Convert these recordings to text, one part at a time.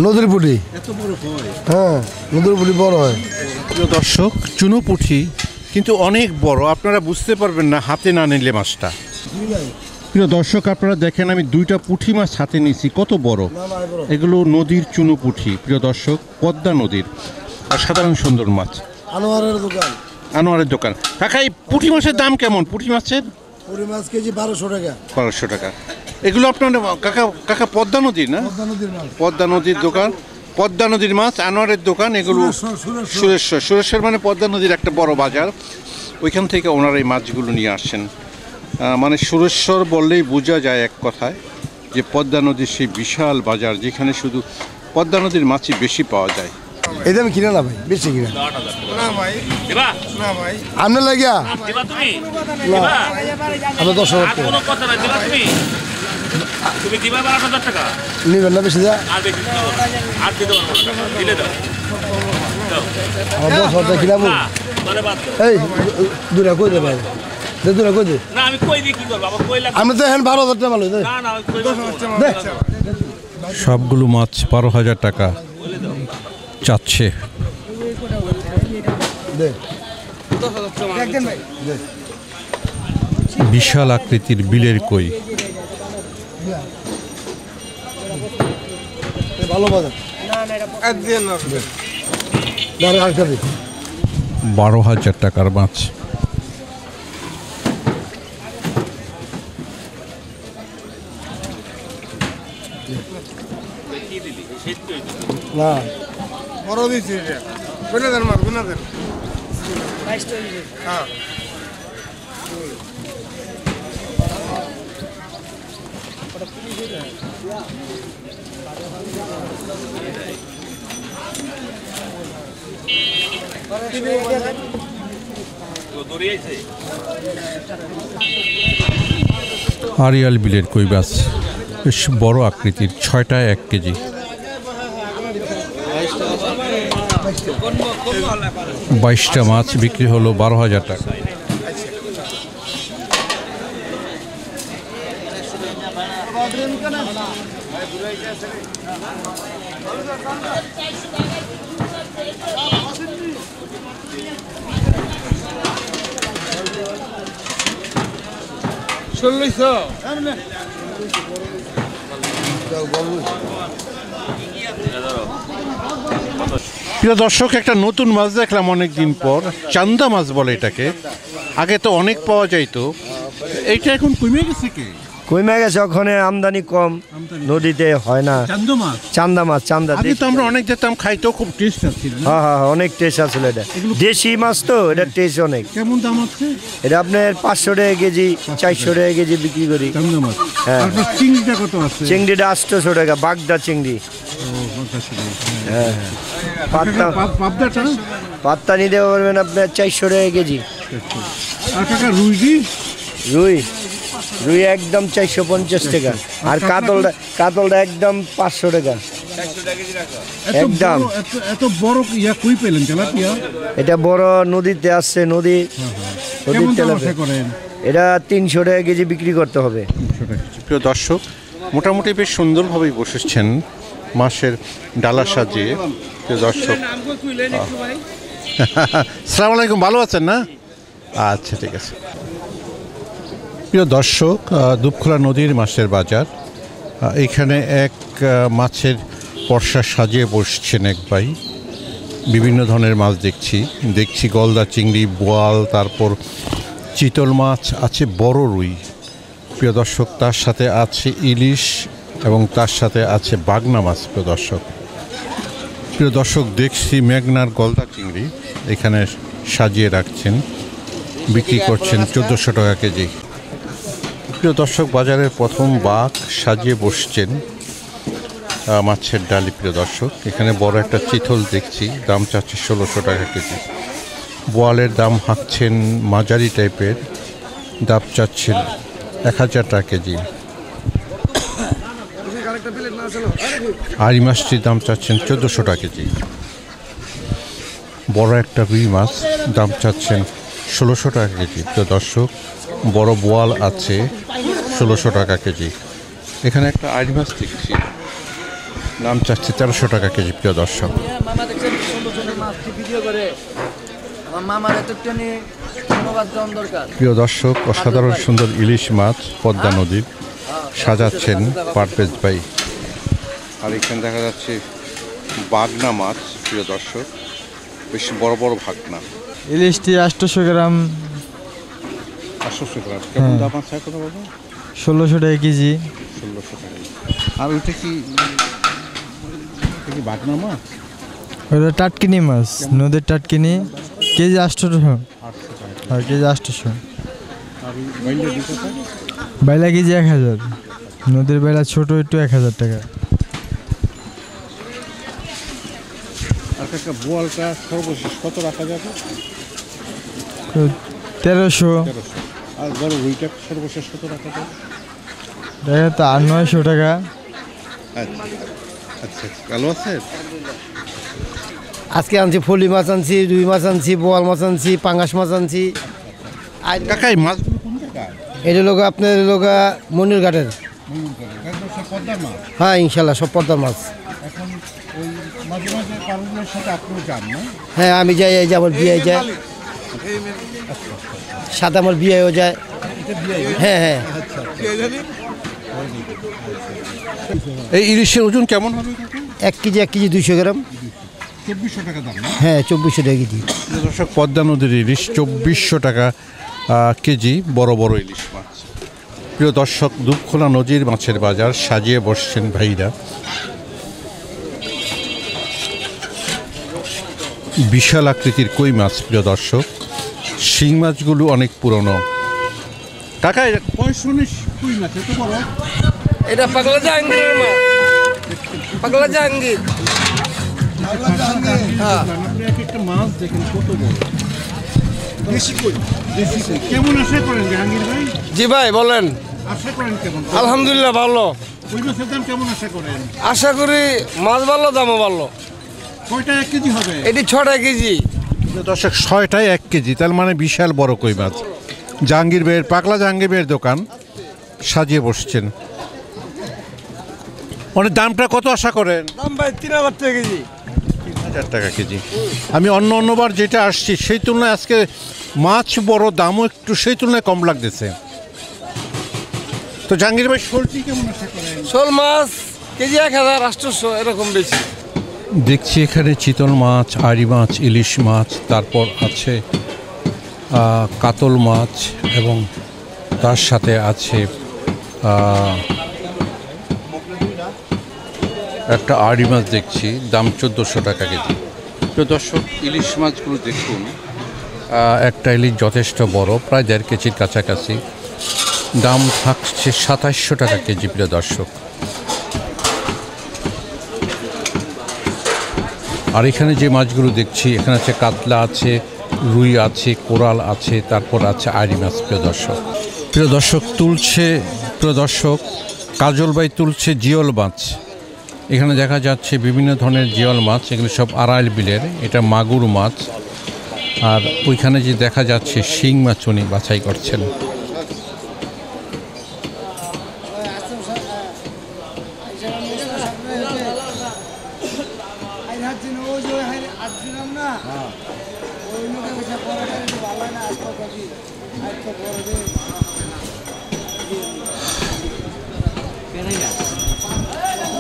নদীর পুঁটি এত বড় হয়? হ্যাঁ, নদীর পুঁটি বড় হয়। প্রিয় দর্শক, চুনো পুঁটি কিন্তু অনেক বড়, আপনারা বুঝতে পারবেন না হাতে না নিলে মাছটা। প্রিয় দর্শক, আপনারা দেখেন আমি দুইটা পুঁটি মাছ হাতে নিয়েছি, কত বড়। এগুলো নদীর চুনো পুঁটি প্রিয় দর্শক, পদ্মা নদীর অসাধারণ সুন্দর মাছ। আনোয়ারের দোকান। আনোয়ারের দোকান। কাকা, এই পুঁটি মাছের দাম কেমন? পুঁটি মাছের পুঁটি মাছ কেজি 1200 টাকা। 1200 টাকা। এগুলো আপনার কাকা কাকা পদ্মা নদীর না? নদীর মাছ। পদ্মা নদীর দোকান, পদ্মা নদীর মাছ, আনোয়ারের দোকান। এগুলো সুরেশ্বর মানে পদ্মা নদীর একটা বড় বাজার, ওইখান থেকে ওনারা এই মাছগুলো নিয়ে আসছেন। মানে সুরেশ্বর বললেই বোঝা যায় এক কথায় যে পদ্মা নদীর সেই বিশাল বাজার, যেখানে শুধু পদ্মা নদীর মাছই বেশি পাওয়া যায়। এই দাম কিনা না ভাই, বেশি কিনা আপনার লাগিয়া আমরা 10,000 টাকা নিবেন না, বেশি যা আমার 10,000 টাকা কিনাবো। এই দুরা কই দে ভাই, দুরা কই দে। আমি তো এখন 12,000 টাকা মাল সবগুলো মাছ 12,000 টাকা চাচ্ছে। বিশাল আকৃতির বিলের কই। ভালো বাজার 12,000 টাকার মাছ। না বড় দিছি এটা গুনাদের মাছ, গুনাদের। হ্যাঁ, আরিয়াল বিলের কই মাছ বেশ বড় আকৃতির, 6টায় 1 কেজি। 22টা মাছ বিক্রি হলো 12,000 টাকা। প্রিয় দর্শক, একটা নতুন মাছ দেখলাম অনেক দিন পর, চান্দা মাছ বলে এটাকে। আগে তো অনেক পাওয়া যাইতো, এইটা এখন কমে গেছে কি? কমে গেছে, ওখানে আমদানি কম, নদীতে হয় না। চান্দা মাছ, চান্দা। আগে তো আমরা অনেক যেতাম, খাইতেও খুব টেস্ট আছে। হ্যাঁ হ্যাঁ, অনেক টেস্ট আছে এটা। দেশি মাছ তো, এটা টেস্ট অনেক। কেমন দাম আছে এটা? আপনার 500 টাকা কেজি, 400 টাকা কেজি বিক্রি করি। চান্দা মাছ। হ্যাঁ। চিংড়িটা কত আছে? চিংড়িটা 800 টাকা, বাগদা চিংড়ি। হ্যাঁ, পাবদাটা পাত্তা নিতে পারবেন আপনার 400 টাকা কেজি। আর কাকা রুই? রুই রুই একদম 450 টাকা। আর কাতলটা একদম 500 টাকা একদম। এত বড় ইয়া কই পেলেন তেলাপিয়া? এটা বড় নদীতে আসছে, নদীর তেলাপিয়া। এটা 300 টাকা কেজি বিক্রি করতে হবে। প্রিয় দর্শক, মোটামুটি বেশ সুন্দরভাবেই বসেছেন মাছের ডালা সাজিয়ে। প্রিয় দর্শক, আসসালামু আলাইকুম, ভালো আছেন না? আচ্ছা, ঠিক আছে। প্রিয় দর্শক, দুপখোলা নদীর মাছের বাজার। এখানে এক মাছের পর্সা সাজিয়ে বসছেন এক ভাই। বিভিন্ন ধরনের মাছ দেখছি গলদা চিংড়ি, বোয়াল, তারপর চিতল মাছ আছে, বড় রুই। প্রিয় দর্শক, তার সাথে আছে ইলিশ এবং তার সাথে আছে বাগনা মাছ। প্রিয় দর্শক, দেখছি মেঘনার গলদা চিংড়ি এখানে সাজিয়ে রাখছেন, বিক্রি করছেন 1400 টাকা কেজি। প্রিয় দর্শক, বাজারের প্রথম বাঘ সাজিয়ে বসছেন মাছের ডালি। প্রিয় দর্শক, এখানে বড় একটা চিতল দেখছি, দাম চাচ্ছে 1600 টাকা কেজি। বোয়ালের দাম হাঁকছেন মাঝারি টাইপের, দাম চাচ্ছেন 1000 টাকা কেজি। আড়ি মাছটির দাম চাচ্ছেন 1400 টাকা কেজি। বড় একটা রুই মাছ, দাম চাচ্ছেন 1600 টাকা কেজি। তো দর্শক, বড় বোয়াল আছে 1600 টাকা কেজি। এখানে একটা আড়ি মাছ দেখছি, দাম চাচ্ছে 1300 টাকা কেজি প্রিয় দর্শক। মামা দেখছেন সুন্দর সুন্দর মাছ ভিডিও করে আমার মামার এতটা নিয়ে ধন্যবাদ দেওয়ার দরকার। প্রিয় দর্শক, অসাধারণ সুন্দর ইলিশ মাছ পদ্মা নদীর সাজাচ্ছেন পারভেজ ভাই। আর এখানে দেখা যাচ্ছে বাগনা মাছ প্রিয় দর্শক, বেশ বড় বড় ভাগনা। ইলিশটি 800 গ্রাম, 800 গ্রাম। কেমন দাম আছে এখন বাবা? 1600 টাকা কেজি। 1600 টাকা। আর ওইটা কি বাগনা মাছ? ওটা টাটকিনি মাছ, নদীর টাটকিনি, কেজি 800 টাকা। আর কেজি 800। আর বাইলা দিতে বাইলা কেজি 1000। নদীর বাইলা ছোট একটু 1000 টাকা। আর একটা বোয়ালটা সর্বশেষ কত রাখা যাবে? 1300। আর বড় রুইটা সর্বশেষ কত রাখা যাবে? দেখা তো 900 টাকা। আচ্ছা আচ্ছা, ভালো আছে। আজকে আনছি ফলি মাছ আনছি, রুই মাছ আনছি, বোয়াল মাছ আনছি, পাঙ্গাস মাছ আনছি। আর কাকাই মাছগুলো কোন জায়গায়? এটা লোক আপনার লোক মনির ঘাটের। পদ্মার মাছ। হ্যাঁ ইনশাল্লাহ সব পদ্মার মাছ। এখন ওই মাঝে মাঝে পারুলের সাথে আপনিও যান না? হ্যাঁ আমি যাই, এই যে আমার বিয়ে যায়, সাথে আমার বিয়েও যায়। হ্যাঁ হ্যাঁ। এই ইলিশের ওজন কেমন হবে? 1 কেজি 200 গ্রাম। 2400 টাকা দাম না? হ্যাঁ 2400 টাকা কেজি। দর্শক, পদ্মা নদীর ইলিশ 2400 টাকা কেজি, বড় বড় ইলিশ মাছ। প্রিয় দর্শক, দুপখোলা নদীর মাছের বাজার সাজিয়ে বসছেন ভাইরা। বিশাল আকৃতির কই মাছ প্রিয় দর্শক, শিং মাছগুলো অনেক পুরনো। কাকা কয়শনের কই মাছ এত বড়? এটা পাগলা জাহাঙ্গীরের মাছ, পাগলা জাহাঙ্গীর। একটা মাছ দেখেন কত বড়, দেশি কই। কেমন আশা করেন জাহাঙ্গীর ভাই? জি ভাই বলেন। আশা করেন কেমন? আলহামদুলিল্লাহ ভালো। কই মাছের দাম কেমন আশা করেন? আশা করি মাছ ভালো, দামও ভালো। কয়টা 1 কেজি হবে? এটি 6 কেজি। দর্শক, 6টায় 1 কেজি, তার মানে বিশাল বড় কই মাছ। জাহাঙ্গীর ভাইয়ের, পাগলা জাহাঙ্গীর ভাইয়ের দোকান সাজিয়ে বসছেন। মানে দামটা কত আশা করেন? দাম ভাই 3000 টাকা কেজি। 3000 টাকা কেজি। আমি অন্যবার যেটা আসছি সেই তুলনায় আজকে মাছ বড়, দামও একটু সেই তুলনায় কম লাগতেছে। তো জাহাঙ্গীর ভাই, শোলটি কেমন আশা করেন? শোল মাছ কেজি 1800 এরকম বেশি। দেখছি এখানে চিতল মাছ, আড়ি মাছ, ইলিশ মাছ, তারপর আছে কাতল মাছ এবং তার সাথে আছে একটা আড়ি মাছ দেখছি, দাম 1400 টাকা কেজি। তো দর্শক, ইলিশ মাছগুলো দেখুন, একটা ইলিশ যথেষ্ট বড়, প্রায় 1.5 কেজির কাছাকাছি। দাম থাকছে 2700 টাকা কেজি প্রিয় দর্শক। আর এখানে যে মাছগুলো দেখছি, এখানে আছে কাতলা আছে, রুই আছে, কোরাল আছে, তারপর আছে আড়ি মাছ প্রিয় দর্শক। প্রিয় দর্শক, কাজল ভাই তুলছে জিওল মাছ। এখানে দেখা যাচ্ছে বিভিন্ন ধরনের জিওল মাছ, এগুলো সব আড়াইল বিলের। এটা মাগুর মাছ। আর ওইখানে যে দেখা যাচ্ছে শিং মাছ উনি বাছাই করছেন।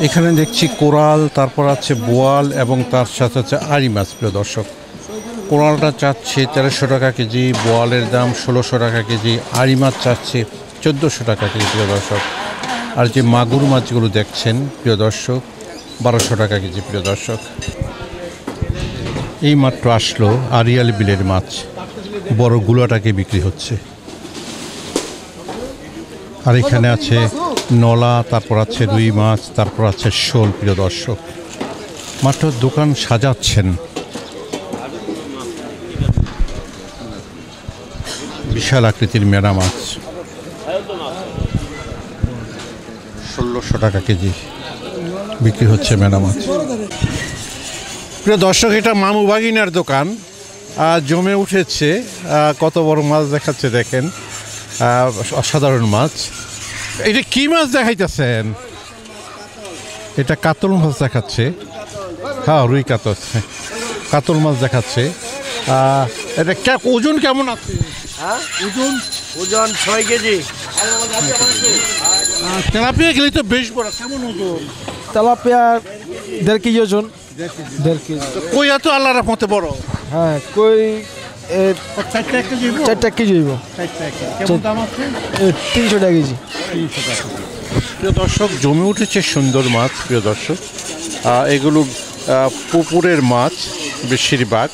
এখানে দেখছি কোরাল, তারপর আছে বোয়াল এবং তার সাথে আছে আড়ি মাছ প্রিয় দর্শক। কোরালটা চাচ্ছে 1300 টাকা কেজি, বোয়ালের দাম 1600 টাকা কেজি, আড়ি মাছ চাচ্ছে 1400 টাকা কেজি প্রিয় দর্শক। আর যে মাগুর মাছগুলো দেখছেন প্রিয় দর্শক, 1200 টাকা কেজি প্রিয় দর্শক। এই মাত্র আসলো আড়িয়াল বিলের মাছ, বড় গুলাটাকে বিক্রি হচ্ছে। আর এখানে আছে নলা, তারপর আছে রুই মাছ, তারপর আছে শোল প্রিয় দর্শক। মাত্র দোকান সাজাচ্ছেন। বিশাল আকৃতির মেনা মাছ, 1600 টাকা কেজি বিক্রি হচ্ছে মেনা মাছ। প্রিয় দর্শক, এটা মামু বাগিনার দোকান, জমে উঠেছে। কত বড় মাছ দেখাচ্ছে দেখেন, অসাধারণ মাছ। এটা কি মাছ দেখাইতেছেন? এটা কাতল মাছ দেখাচ্ছে। হ্যাঁ, রুই কাতল, কাতল মাছ দেখাচ্ছে। এটা ওজন কেমন আছে? হ্যাঁ, ওজন 6 কেজি। তেলাপিয়া গেলে তো বেশ বড়, কেমন ওজন? তেলাপিয়া 1.5 কেজি ওজন। 1.5 কেজি। কই এত আল্লাহ রহমতে বড়? হ্যাঁ, কই 4 কেজি। 4 কেজি হইব। কেমন দাম আছে? 300 টাকা কেজি। প্রিয় দর্শক, জমে উঠেছে সুন্দর মাছ। প্রিয় দর্শক, এগুলো পুকুরের মাছ বেশিরভাগ।